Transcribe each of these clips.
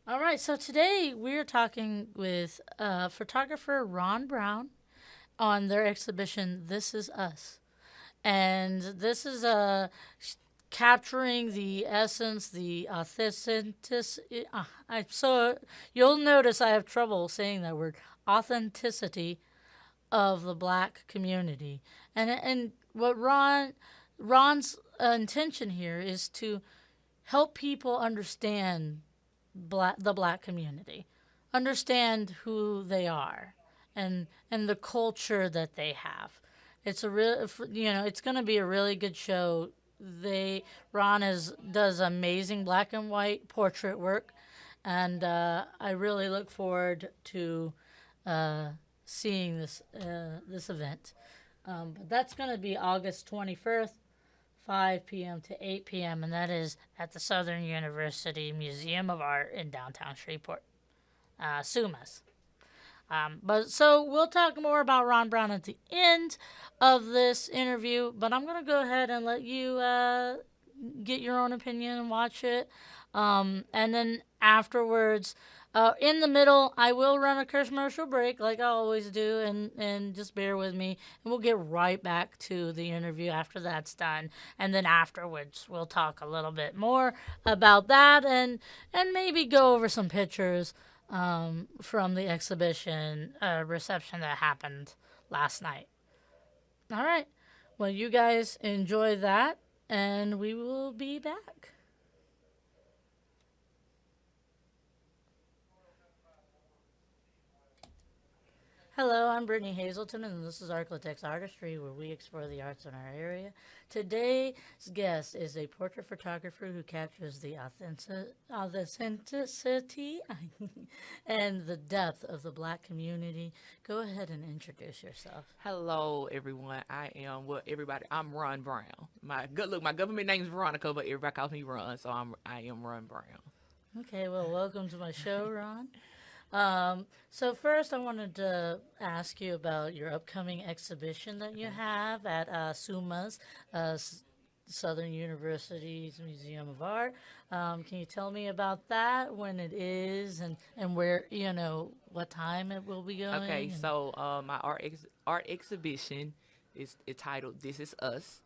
All right, so today we're talking with photographer Ron Brown on their exhibition "This Is Us," and this is capturing the essence, the authenticity. So you'll notice I have trouble saying that word, authenticity of the Black community, and what Ron's intention here is to help people understand the black community, understand who they are, and the culture that they have. It's a real, it's going to be a really good show. They Ron is does amazing black and white portrait work, and I really look forward to uh, seeing this event. But that's going to be August 21st, 5 p.m. to 8 p.m., and that is at the Southern University Museum of Art in downtown Shreveport, SUMAS. But so we'll talk more about Ron Brown at the end of this interview, but I'm going to go ahead and let you get your own opinion and watch it. And then afterwards, in the middle, I will run a commercial break like I always do, and just bear with me. And we'll get right back to the interview after that's done. And then afterwards, we'll talk a little bit more about that and maybe go over some pictures from the exhibition reception that happened last night. All right. Well, you guys enjoy that, and we will be back. Hello, I'm Brittney Hazelton, and this is ArkLaTex Artistry, where we explore the arts in our area. Today's guest is a portrait photographer who captures the authenticity and the depth of the black community. Go ahead and introduce yourself. Hello, everyone. I'm Ron Brown. My government name is Veronica, but everybody calls me Ron, so I am Ron Brown. Okay, well, welcome to my show, Ron. So first, I wanted to ask you about your upcoming exhibition that you have at SUMA's, Southern University's Museum of Art. Can you tell me about that, when it is, and where, what time it will be Okay, going? so my art exhibition is titled "This Is Us."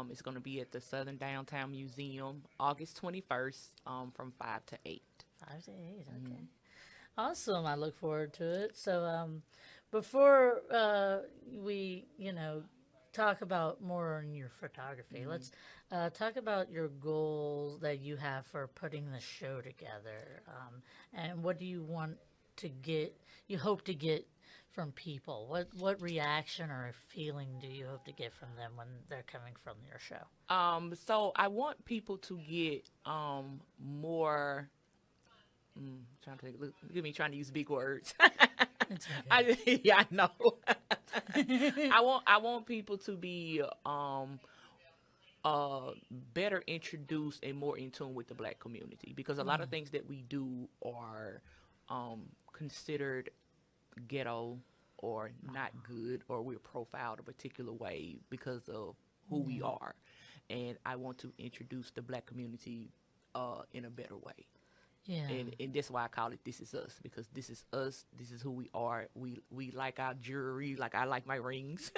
It's going to be at the Southern Downtown Museum, August 21st, from 5 to 8. 5 to 8, okay. Awesome. I look forward to it. So, before we, talk about more on your photography, let's talk about your goals that you have for putting the show together. And what do you want to get, you hope to get from people? What reaction or feeling do you hope to get from them when they're coming from your show? So I want people to get more. Trying to look at me trying to use big words. It's okay. Yeah, I know. I want people to be better introduced and more in tune with the black community, because a lot of things that we do are considered ghetto or not good, or we're profiled a particular way because of who we are. And I want to introduce the black community in a better way. Yeah. And that's why I call it "This Is Us," because this is us. This is who we are. We like our jewelry. Like, I like my rings.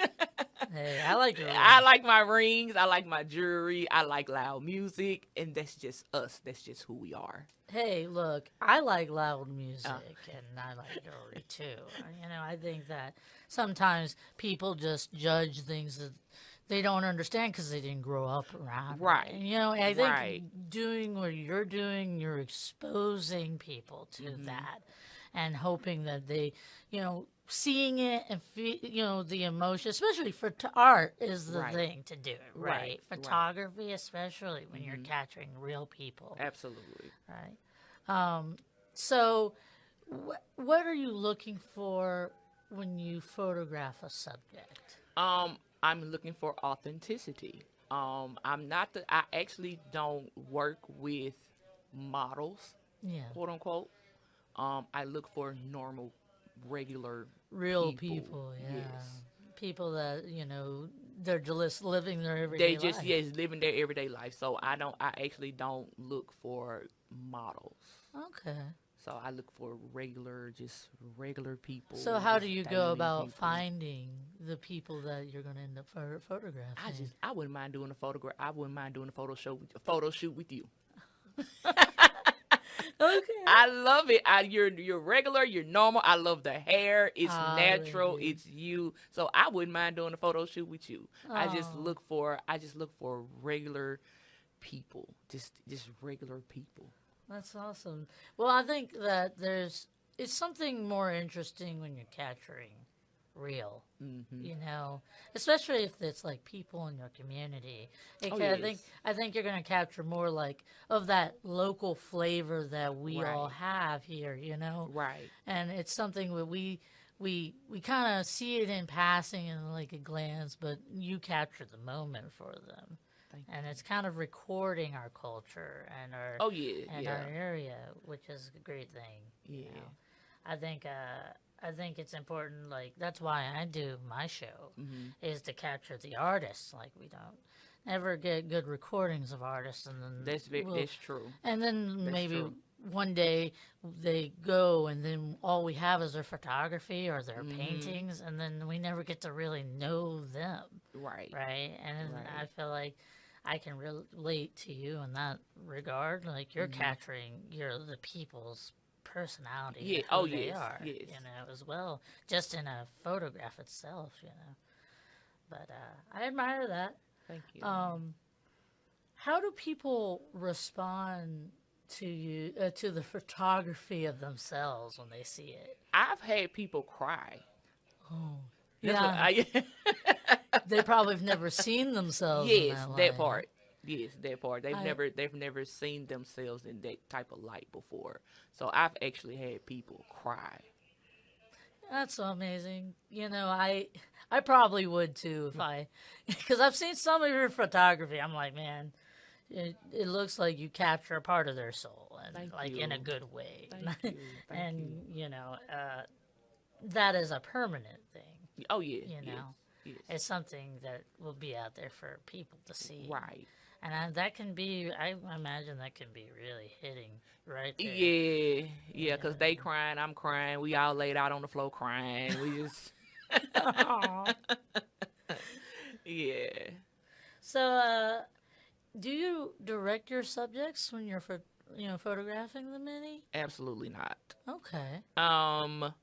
Hey, I like your I rings. like my rings. I like my jewelry. I like loud music, and that's just us. That's just who we are. Hey, look, I like loud music and I like jewelry too. I think that sometimes people just judge things that they don't understand because they didn't grow up around it. Right. And, I think Right. doing what you're doing, you're exposing people to that and hoping that they, seeing it and the emotion, especially for art, is the Right. thing to do, right? Right. Photography, especially when you're capturing real people, Absolutely. right? So, what are you looking for when you photograph a subject? I'm looking for authenticity. I'm not the. I actually don't work with models, Yeah, quote unquote. I look for normal, regular real people. people. Yeah, Yes. people that they're just living their They everyday just, life. yes, living their everyday life. So I actually don't look for models. Okay. So I look for just regular people, So how do just you go daily about people. finding the people that you're going to end up photographing? I wouldn't mind doing a photograph. I wouldn't mind doing a photo shoot with you. Okay. I love it. You're regular. You're normal. I love the hair. It's natural. Really? It's you. So I wouldn't mind doing a photo shoot with you. Oh, I just look for regular people. Just regular people. that's awesome. Well, I think that it's something more interesting when you're capturing real, Hmm. especially if it's like people in your community. Oh I think yes. you're gonna capture more like of that local flavor that we all Right. have here. Right. And it's something that we kind of see it in passing in like a glance, but you capture the moment for them, Thank and you. it's kind of recording our culture and our Oh yeah. and Yeah. our area, which is a great thing. You Yeah. know, I think it's important. Like that's why I do my show, Hmm. is to capture the artists. Like we don't ever get good recordings of artists, and then That's true. That's maybe true. one day they go, and then all we have is their photography or their Hmm. paintings, and then we never get to really know them, Right. right? And then I Right. feel like I can relate to you in that regard. Like you're Hmm. capturing the people's personality Yeah. and Oh who they yes. are, Yes. as well, just in a photograph itself. But I admire that. Thank you. Um, how do people respond to you to the photography of themselves when they see it? I've had people cry. Oh, That's what yeah. I. They probably have never seen themselves in Yes, that that light. part. Yes, that part. I They've never seen themselves in that type of light before. So I've actually had people cry. That's so amazing. I probably would too if I, because I've seen some of your photography. I'm like, man, it looks like you capture a part of their soul and Thank like in a you. good way. Thank you. Thank you. And that is a permanent thing. Oh yeah. You Yes. know, Yes. it's something that will be out there for people to see. Right. And that can be, I imagine that can be really hitting right there. Yeah. Yeah. Cause they Yeah. crying, I'm crying. We all laid out on the floor crying. We just. Aw. Yeah. So, do you direct your subjects when you're photographing them any? Absolutely not. Okay. Um.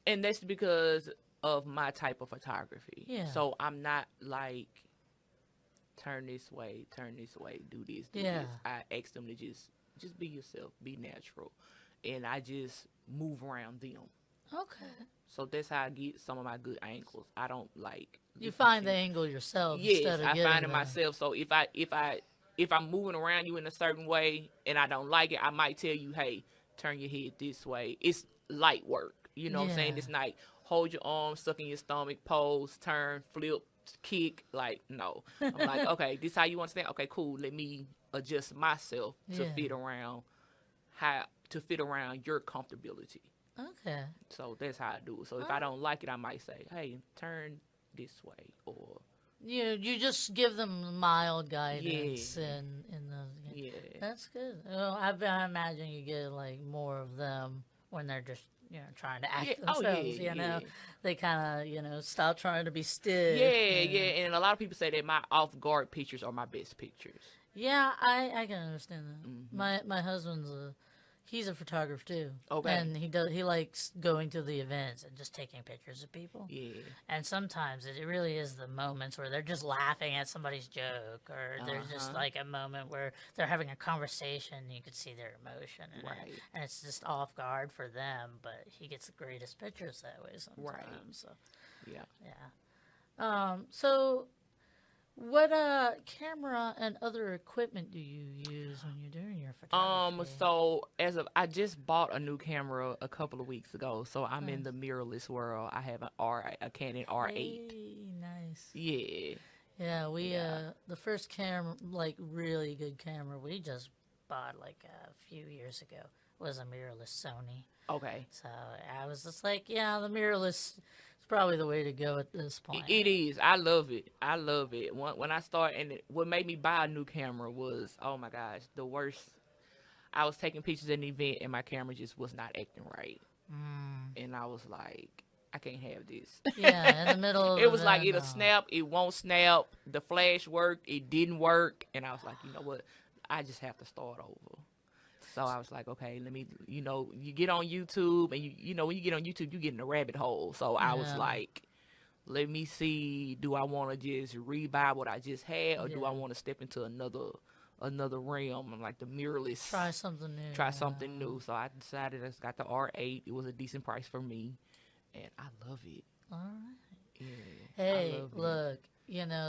And that's because of my type of photography. Yeah. So I'm not like turn this way, do this, do Yeah. this. I ask them to just be yourself, be natural, and I just move around them. Okay. So that's how I get some of my good angles. I don't like You looking find the in. angle yourself Yes, instead of I find getting it the. myself. So if I'm moving around you in a certain way and I don't like it, I might tell you, hey, turn your head this way. It's light work. You know what I'm Yeah. saying? It's like hold your arm, suck in your stomach, pose, turn, flip, kick. Like, no. I'm like, okay, this how you want to stand? Okay, cool. Let me adjust myself to Yeah. fit around your comfortability. Okay. So that's how I do it. So if I Alright. don't like it, I might say, hey, turn this way or You just give them mild guidance yeah. in the. Yeah. That's good. Well, I imagine you get like more of them when they're just trying to Yeah. act Oh yeah. themselves. Yeah. They kind of stop trying to be stiff. Yeah. And Yeah. And a lot of people say that my off guard pictures are my best pictures. yeah, I can understand that. Hmm. My husband's he's a photographer too, Okay. and he likes going to the events and just taking pictures of people. Yeah. And sometimes it really is the moments where they're just laughing at somebody's joke, or Uh there's just huh. like a moment where they're having a conversation and you can see their emotion in it. Right. And it's just off guard for them, but he gets the greatest pictures that way Right. sometimes. So, Yeah. yeah. So what camera and other equipment do you use when you're doing your photography? So I just bought a new camera a couple of weeks ago, so I'm in Nice. the mirrorless world. I have a Canon R8. Hey, nice. Yeah. Yeah, we Yeah. the first camera, like really good camera, we just bought like a few years ago was a mirrorless Sony. Okay. So I was just like, yeah, the mirrorless is probably the way to go at this point. It is. I love it. I love it. When I started, what made me buy a new camera was, oh my gosh, the worst. I was taking pictures at an event and my camera just was not acting right. Mm. And I was like, I can't have this. Yeah, in the middle of It the was like event. it'll No. snap, it won't snap. The flash worked, it didn't work, and I was like, you know what? I just have to start over. So I was like, okay, let me, you get on YouTube, and when you get on YouTube, you get in a rabbit hole. So I was Yeah. like, let me see, do I want to just rebuy what I just had, or do I Yeah. want to step into another realm? I'm like the mirrorless. Try something new. Try something new. So I decided I got the R8. It was a decent price for me, and I love it. All right. Yeah, I Hey, love it. look,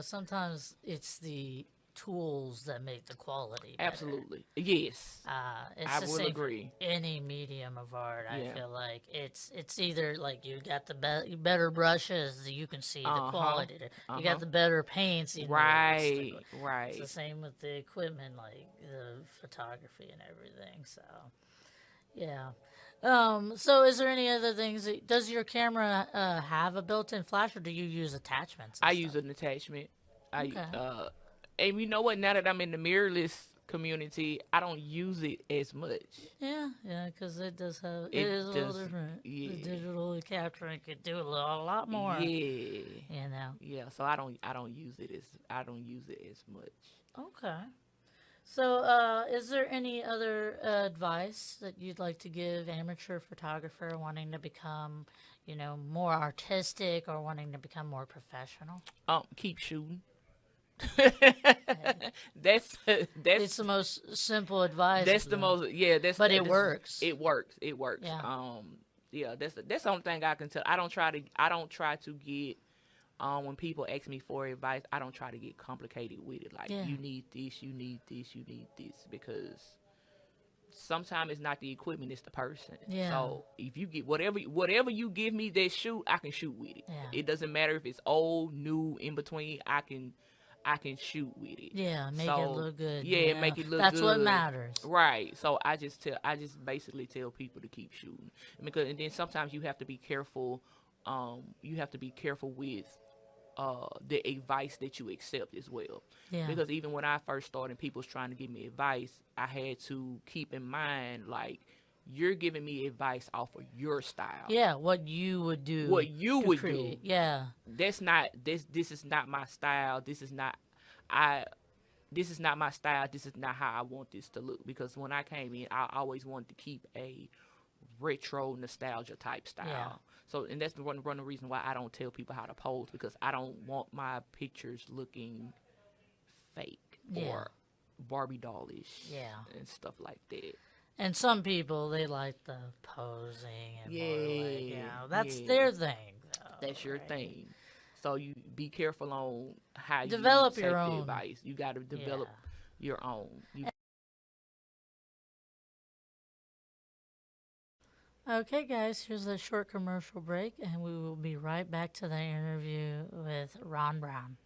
sometimes it's the tools that make the quality better. Absolutely. Yes. It's I the will same agree. for any medium of art. I Yeah. feel like it's either like you got the better brushes, you can see the Uh-huh. quality. You Uh-huh. got the better paints, Right. it's the Right. same with the equipment, like the photography and everything. So, yeah. So is there any other things? Does your camera have a built-in flash, or do you use attachments and I stuff? use an attachment. Okay. And you know what? Now that I'm in the mirrorless community, I don't use it as much. Yeah, because it does have it It is a little does. different. The Yeah. digital capturing could do a lot more. Yeah. You know. Yeah. So I don't use it as much. Okay. So, is there any other advice that you'd like to give amateur photographer wanting to become, more artistic or wanting to become more professional? Keep shooting. It's That's the most simple advice. that's the most But it works. It works. It works. Yeah. Yeah, that's the only thing I can tell. I don't try to get when people ask me for advice, I don't try to get complicated with it. Like Yeah. you need this, you need this, you need this, because sometimes it's not the equipment, it's the person. Yeah. So if you get whatever you give me that shoot, I can shoot with it. Yeah. It doesn't matter if it's old, new, in between. I can shoot with it. Yeah, make it So, look good. Yeah, make it look That's good. what matters. Right. So I just basically tell people to keep shooting, and then sometimes you have to be careful. You have to be careful with the advice that you accept as well. Yeah. Because even when I first started, people's trying to give me advice, I had to keep in mind, like, you're giving me advice off of your style. Yeah, what you would do. What you would create. do. Yeah. This is not my style. This is not my style. This is not how I want this to look. Because when I came in, I always wanted to keep a retro nostalgia type style. Yeah. So, and that's one of the reasons why I don't tell people how to pose, because I don't want my pictures looking fake or Barbie dollish and stuff like that. And some people, they like the posing and more like, that's their thing. Though, That's your thing. So you be careful on how develop you your take the own advice. You got to develop your own. Okay, guys, here's a short commercial break, and we will be right back to the interview with Ron Brown.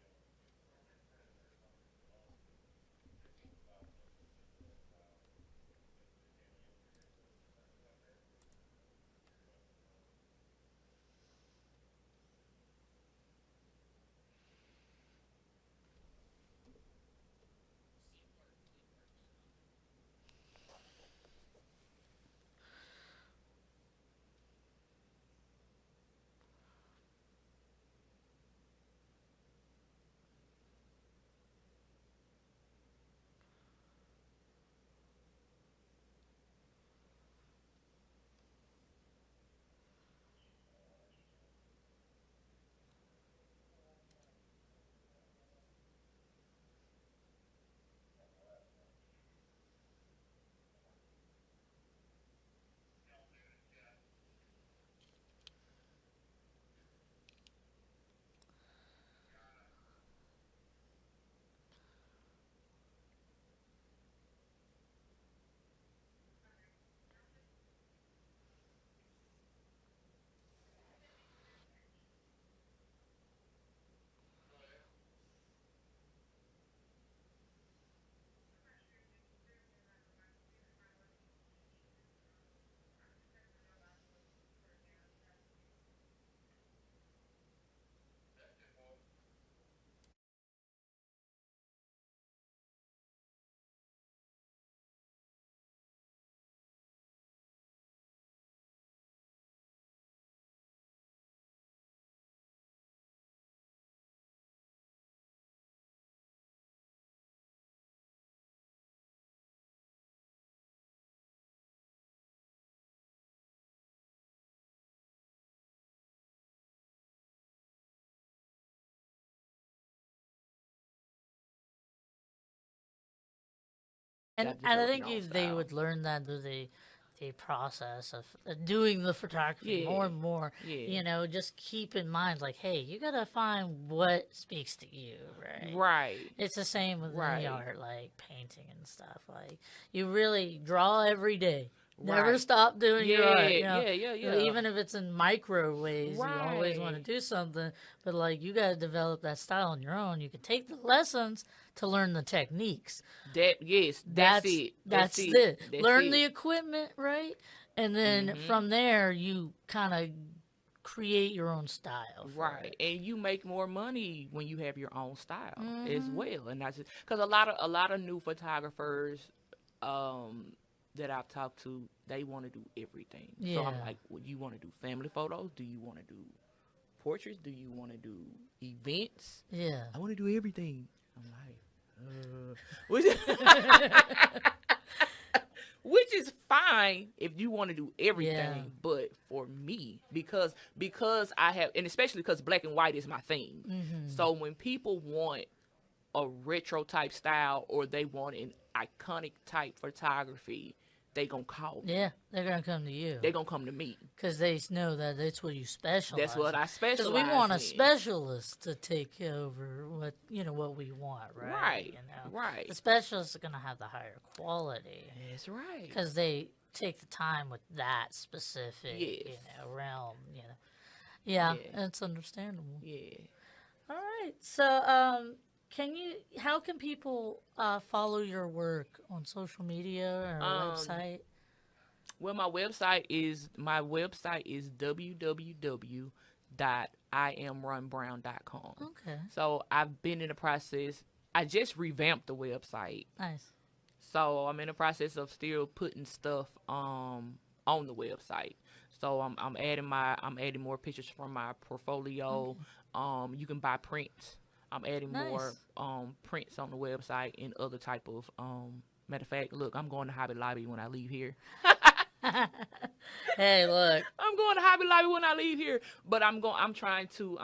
And Gotta and I develop think your own they style. would learn that through the process of doing the photography more Yeah, and more. yeah. Just keep in mind, like, hey, you gotta find what speaks to you, right? Right, It's the same with any right, art, like painting and stuff. Like, you really draw every day. Never right. stop doing your art. Yeah, yeah, yeah, yeah. Even if it's in micro ways, you always want to Right. do something. But like, you got to develop that style on your own. You can take the lessons to learn the techniques. That yes, that's That's it. That's that's it. it. That's Learn it. the equipment, right? And then Mhm. from there, you kind of create your own style for Right, it. and you make more money when you have your own style as Hmm. well, and that's because a lot of new photographers um that I've talked to, they want to do everything. So I'm Yeah, like, well, you want to do family photos? Do you want to do portraits? Do you want to do events? yeah, I want to do everything. I'm like, which, which is fine if you want to do yeah, everything, but for me, because I have, and especially because black and white is my thing. hmm, So when people want a retro type style or they want an iconic type photography, they gonna call me. yeah. They're gonna come to you They gonna come to me. because they know that that's what you That's specialize what in. I Because we specialize want a in. specialist to take over what we want, right? Right, right. The specialist is gonna have the higher quality That's right. because they take the time with that specific, Yes. realm. Yeah, Yeah. it's understandable. Yeah. All right. So, how can people follow your work on social media or Um. website? Well, my website is www.iamronbrown.com. Okay. So I've been in the process. I just revamped the website, Nice. so I'm in the process of still putting stuff on the website. So I'm adding more pictures from my portfolio. Okay. You can buy prints. I'm adding more Nice. prints on the website and other type of matter of fact, look, I'm going to Hobby Lobby when I leave here. Hey, look. I'm going to Hobby Lobby when I leave here, but I'm trying to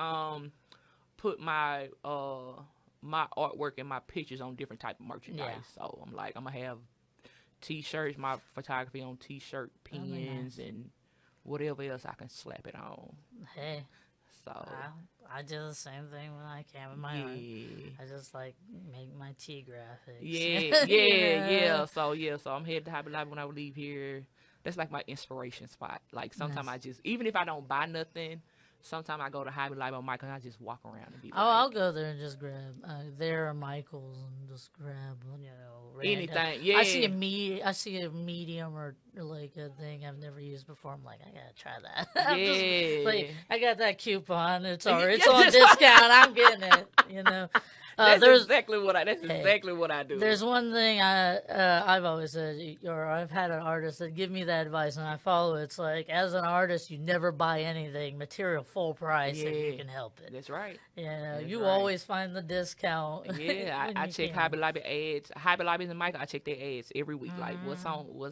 put my artwork and my pictures on different type of merchandise. Yeah. So I'm like, I'm gonna have t-shirts, my photography on t-shirt, That'll be pins, nice. and whatever else I can slap it on. Hey, So I do the same thing when I can with my art. yeah. I just like make my T Yeah, graphics. yeah, yeah. So I'm headed to Hobby Lobby when I leave here. That's like my inspiration spot. Like sometimes Nice. I just, even if I don't buy nothing, sometimes I go to Hobby Lobby on Michael and I just walk around and be Oh, I'll like, go there and just grab there or Michael's and just grab random. anything. I see a medium or like a thing I've never used before. I'm like, I gotta try that. I'm just Yeah. like, I got that coupon. It's Yeah, it's yeah, on that's discount. I'm getting it. That's There's exactly what I. That's Hey, exactly what I do. there's one thing I've always said, or I've had an artist that give me that advice, and I follow it. It's like, as an artist, you never buy anything material full price if you Yeah, can help it. that's right. That's You right. always find the discount Yeah, when I you check can. Hobby Lobby ads. Hobby Lobby and Michael, I check their ads every week. Like Hmm. what's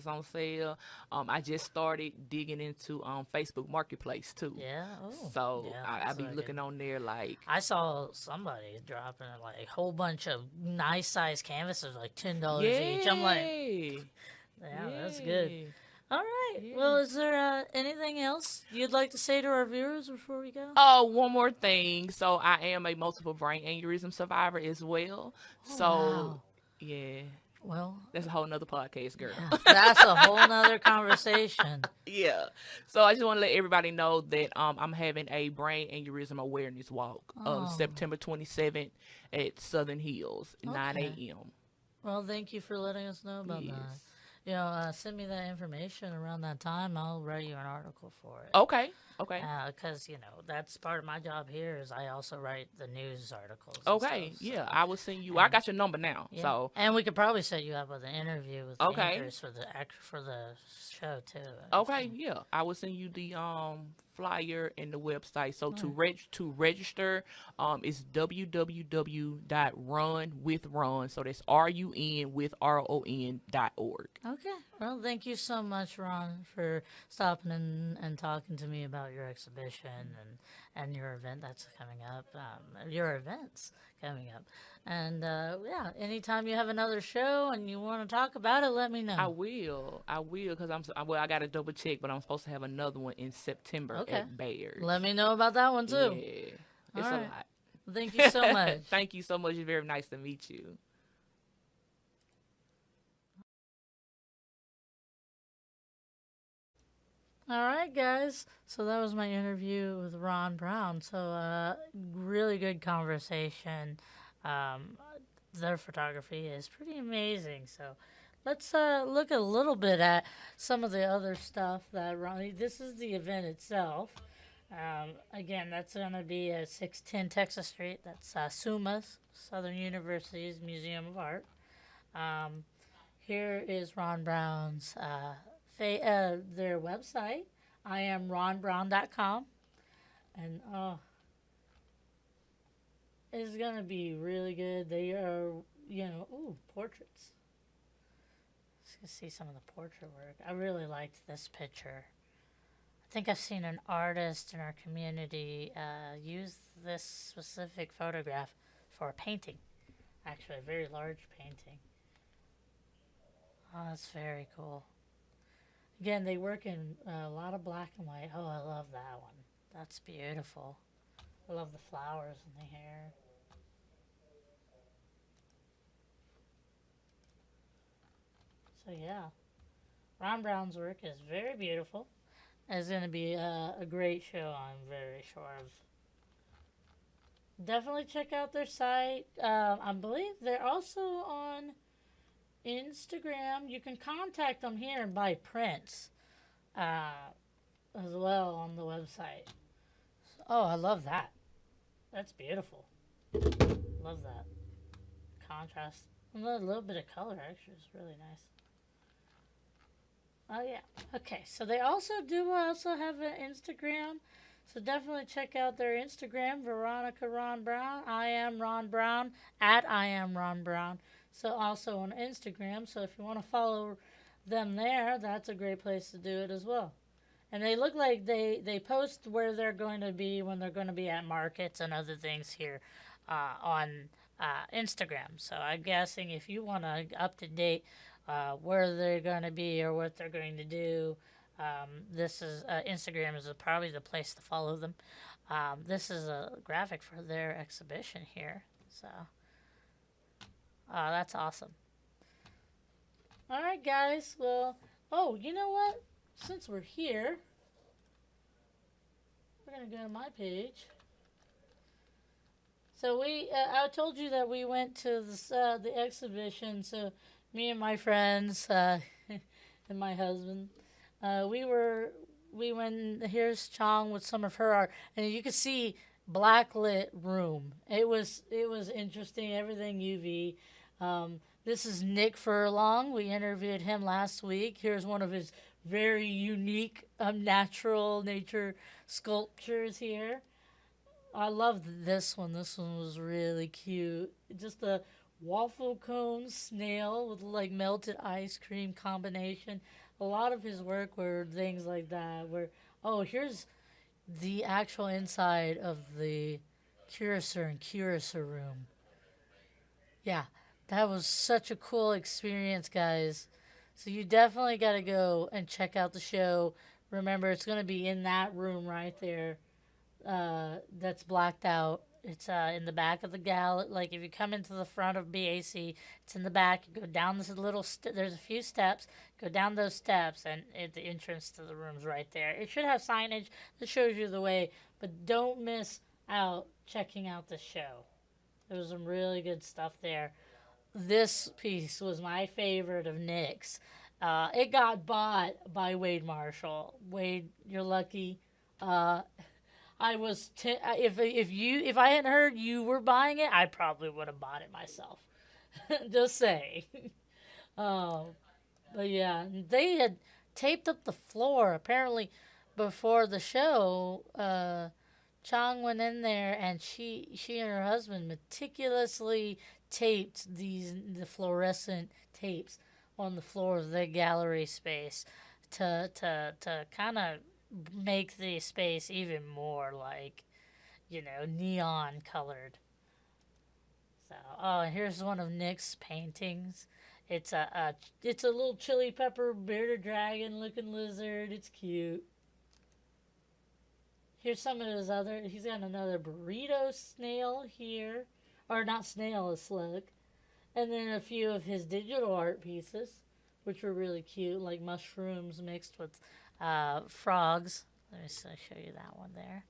on sale. I just started digging into Facebook Marketplace too. Yeah. Oh, So yeah. I That's be what I looking can. on there like, I saw somebody dropping like a whole bunch of nice size canvases, like $10 each. I'm like, yeah, yeah, that's good. yeah, All right. yeah. Well, is there anything else you'd like to say to our viewers before we go? Oh, one more thing. So I am a multiple brain aneurysm survivor as well. Oh, So wow. yeah, Well, that's a whole nother podcast, girl. yeah, that's a whole nother conversation. Yeah. So I just want to let everybody know that I'm having a brain aneurysm awareness walk Oh, September 27th at Southern Hills, 9 okay. a.m. Well, thank you for letting us know about that. Yes. Send me that information around that time. I'll write you an article for it. Okay. Okay. Because that's part of my job here is I also write the news articles and Okay. stuff. Yeah. So, I will send you. I and got your number now. yeah, So and we could probably set you up with an interview with the okay. anchors for the show too. Okay. Yeah. I will send you the flyer and the website. So All right. to register, it's www.runwithron. So that's RUN with RON.org. Okay. Okay. Well, thank you so much, Ron, for stopping and talking to me about your exhibition and your event that's coming up, your events coming up. And yeah, anytime you have another show and you want to talk about it, let me I know. will. I will because well, I got to double check, but I'm supposed to have another one in September Okay. at Bayers. Let me know about that one too. Yeah, All it's a right. lot. Thank you so much. Thank you so much. It's very nice to meet you. All right, guys. So that was my interview with Ron Brown. So, really good conversation. Um, their photography is pretty amazing. So, let's look a little bit at some of the other stuff that Ron. This is the event itself. Again, that's going to be at 610 Texas Street. That's SUMA's, Southern University's Museum of Art. Um, Here is Ron Brown's their website. I am ronbrown.com. And it's going to be really good. They are, portraits. Let's see some of the portrait work. I really liked this picture. I think I've seen an artist in our community use this specific photograph for a painting. Actually, a very large painting. Oh, that's very cool. Again, they work in a lot of black and white. Oh, I love that one. That's beautiful. I love the flowers in the hair. So yeah, Ron Brown's work is very beautiful. It's going to be a great show, I'm very sure of. Definitely check out their site. I believe they're also on Instagram. You can contact them here and buy prints as well on the website. Oh, I love that. That's beautiful. Love that. Contrast. And a little bit of color, actually. It's really nice. Oh, yeah. Okay, so they also have an Instagram. So definitely check out their Instagram, Veronica Ron Brown. I am Ron Brown, at I am Ron Brown. So also on Instagram. So if you want to follow them there, that's a great place to do it as well. And they look like they post where they're going to be when they're going to be at markets and other things here on Instagram. So I'm guessing if you want to up to date where they're going to be or what they're going to do, this is Instagram is probably the place to follow them. This is a graphic for their exhibition here. So that's awesome. All right, guys. Well, oh, you know what? Since we're here, we're gonna go to my page. So I told you that we went to the exhibition. So me and my friends and my husband, we went. Here's Chong with some of her art, and you can see blacklit room. It was interesting. Everything UV. This is Nick Furlong. We interviewed him last week. Here's one of his very unique natural nature sculptures here. I love this one. This one was really cute. Just a waffle cone snail with like melted ice cream combination. A lot of his work were things like that. Where here's the actual inside of the curator room. Yeah, that was such a cool experience, guys. So you definitely got to go and check out the show. Remember, it's going to be in that room right there that's blacked out. It's in the back of the gallery. Like if you come into the front of BAC, it's in the back. You go down this little. There's a few steps. Go down those steps, and the entrance to the room's right there. It should have signage that shows you the way, but don't miss out checking out the show. There was some really good stuff there. This piece was my favorite of Nick's. It got bought by Wade Marshall. Wade, you're lucky. Uh, I was if I hadn't heard you were buying it, I probably would have bought it myself. Just say. Um, but yeah, they had taped up the floor apparently before the show. Chong went in there and she and her husband meticulously taped the fluorescent tapes on the floor of the gallery space to kind of make the space even more like, neon colored. So, oh, and here's one of Nick's paintings. It's a little chili pepper bearded dragon looking lizard. It's cute. Here's some of his other. He's got another burrito snail here, or not snail, a slug, and then a few of his digital art pieces, which were really cute, like mushrooms mixed with frogs. Let me show you that one there.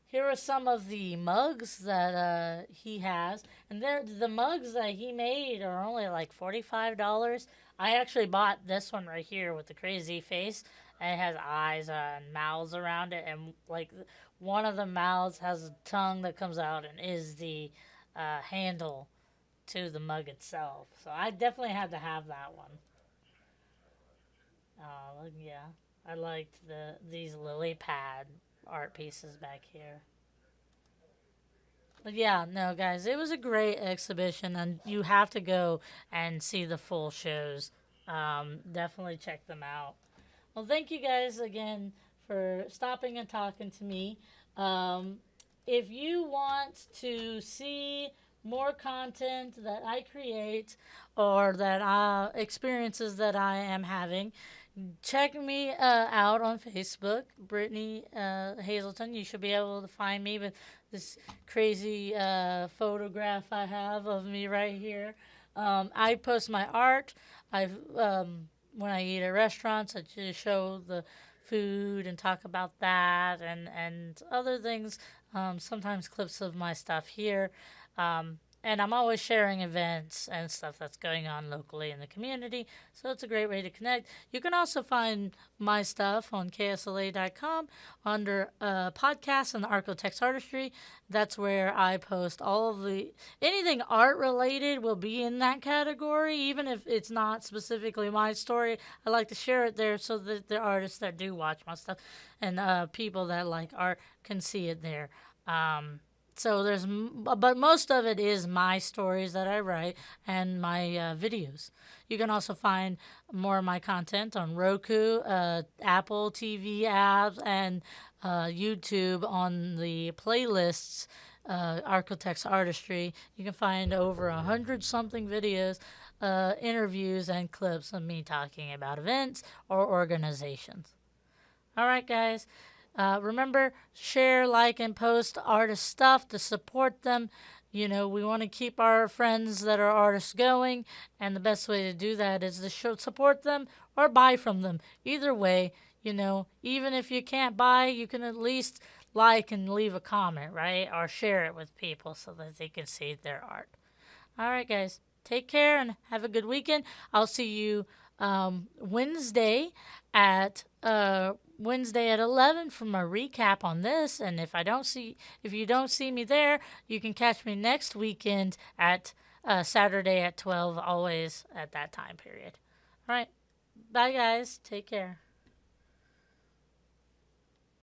Here are some of the mugs that he has, and the mugs that he made are only like $45. I actually bought this one right here with the crazy face, and it has eyes and mouths around it, and like one of the mouths has a tongue that comes out and is the handle to the mug itself. So I definitely had to have that one. Yeah, I liked these lily pad art pieces back here. But yeah, no, guys, it was a great exhibition, and you have to go and see the full shows. Definitely check them out. Well, thank you guys again for stopping and talking to me. If you want to see more content that I create or that experiences that I am having, check me out on Facebook, Brittney Hazelton. You should be able to find me with this crazy photograph I have of me right here. I post my art. When I eat at restaurants, I just show the food and talk about that and other things. Sometimes clips of my stuff here. And I'm always sharing events and stuff that's going on locally in the community. So it's a great way to connect. You can also find my stuff on KSLA.com under podcasts and the ArkLaTex Artistry. That's where I post all of anything art related will be in that category, even if it's not specifically my story. I like to share it there so that the artists that do watch my stuff and people that like art can see it there. So but most of it is my stories that I write and my videos. You can also find more of my content on Roku, Apple TV apps, and YouTube on the playlists, ArkLaTex Artistry. You can find over 100-something videos, interviews, and clips of me talking about events or organizations. All right, guys. Remember, share, like, and post artist stuff to support them. We want to keep our friends that are artists going, and the best way to do that is to support them or buy from them. Either way, even if you can't buy, you can at least like and leave a comment, right? Or share it with people so that they can see their art. All right, guys. Take care and have a good weekend. I'll see you Wednesday at 11 for my recap on this. And if you don't see me there, you can catch me next weekend at Saturday at 12, always at that time period. All right. Bye, guys. Take care.